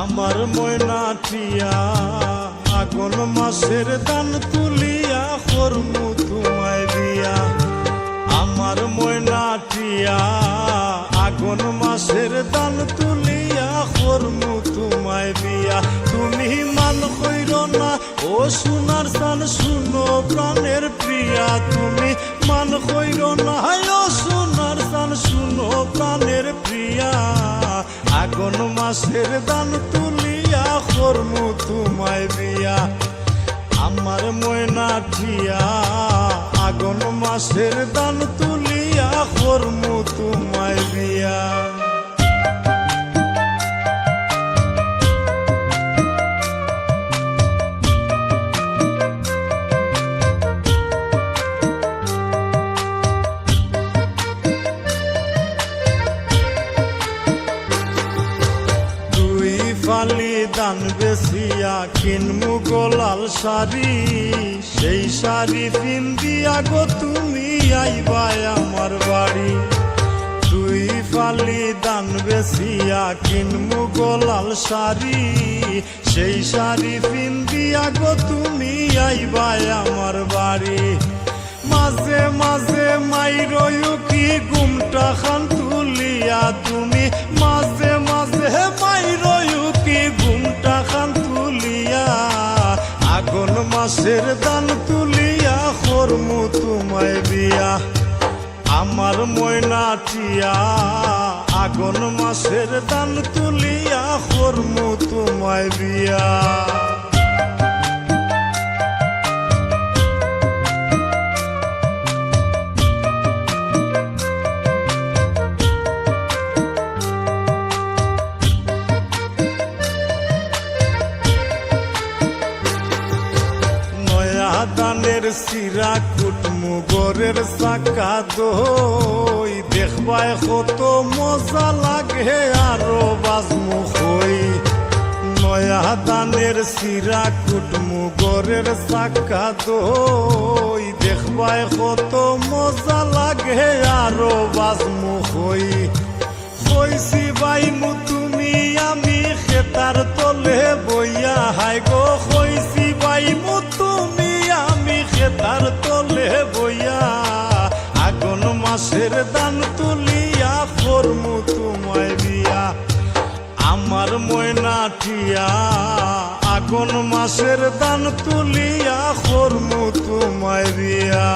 আমার ময়নাটিয়া আগুন মাসের দান তুলিয়া করমু তোমায় বিয়া। আমার ময়নাটিয়া আগুন মাসের দান তুলিয়া করমু তোমায় বিয়া। তুমি মান কইর না ও সোনার চান শুনো প্রাণের প্রিয়া। তুমি মান কইর না ও সোনার চান শুনো প্রাণের প্রিয়া। আগুন মাসের দান তুলিয়া করমু তোমায় বিয়া। আমার ময়নাটিয়া আগুন মাসের দান তুলিয়া করমু তোমায় বিয়া। ফালি দান বেসিয়া কিনমু গোলাল শাড়ি, সেই শাড়ি পিন্দিয়া গো তুমি আইবাই আমার বাড়ি। দুই ফালি দান বেসিয়া কিনমু গোলাল শাড়ি, সেই শাড়ি পিন্দিয়া গো তুমি আইবাই আমার বাড়ি। মাঝে মাঝে মাইরয়ু কি ঘুমটা খান তুলিয়া তুমি, মাঝে মাঝে মাইরয়ু কি ঘুমটা খান তুলিয়া। আগুন মাসের দান তুলিয়া করমু তোমায় বিয়া। আমার ময়নাটিয়া আগুন মাসের দান তুলিয়া করমু তোমায় বিয়া। দানের সিরা কুটমু গরের চাকা দই, দেখবাই কত মজা লাগে আরো বাজমু হই। নয়া দানের সিরা কুটমু গরের চাকা দই, দেখবাই কত মজা লাগে আরো বাজমু হই। কইছি বাইমু তুমি আমি খেতার তলে বইয়া, হাই গো কইছি বাইমু তুমি আমি খেতার তলে বইয়া। আগুন মাসের দান তুলিয়া করমু তোমায় বিয়া। আমার ময়নাটিয়া আগুন মাসের দান তুলিয়া করমু তোমায় বিয়া।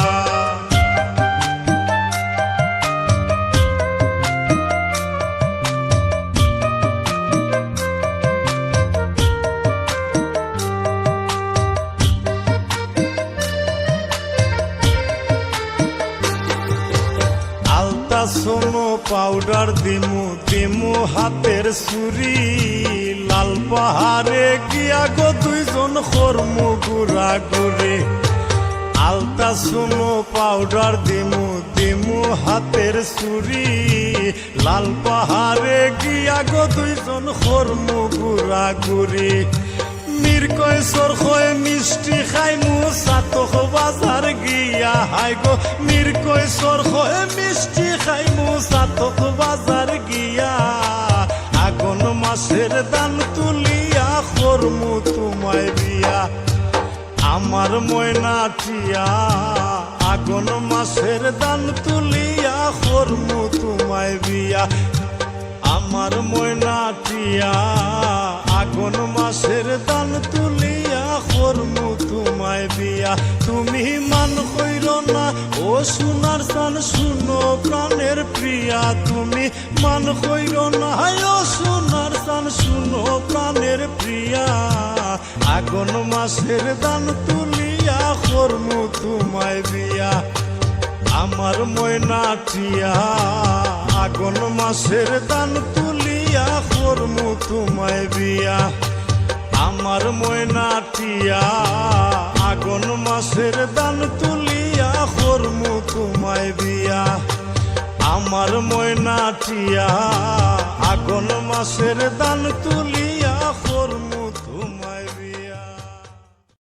সোনো পাউডার দিমু দিমু হাতের চুরি, লাল পাহাড়ে গিয়া গো দুইজন করমু গুড়া গুড়ি। আলতা সোনো পাউডার দিমু দিমু হাতের চুরি, লাল পাহাড়ে গিয়া গো দুইজন করমু গুড়া গুড়ি। মিরকয় সরকয় মিষ্টি খাইমু সাতক বাজার গিয়া, হাই গো মিরকয় সরকয় মিষ্টি খাইমু সাতক বাজার গিয়া। আগুন মাসের দান তুলিয়া করমু তোমায় বিয়া। আমার ময়নাটিয়া আগুন মাসের দান তুলিয়া করমু তোমায় বিয়া। আমার ময়নাটিয়া আগুন মাসের দান তুলিয়া করমু তোমায় বিয়া। তুমি মান কইর না ও সোনার চান শুনো প্রাণের প্রিয়া। তুমি মান কইর না ও সোনার চান শুনো প্রাণের প্রিয়া। আগুন মাসের দান তুলিয়া করমু তোমায় বিয়া। আমার ময়নাটিয়া আগুন মাসের দান তুলিয়া করমু তোমায় বিয়া। আমার ময়নাটিয়া আগুন মাসের দান তুলিয়া করমু তোমায় বিয়া। আমার ময়নাটিয়া আগুন মাসের দান তুলিয়া করমু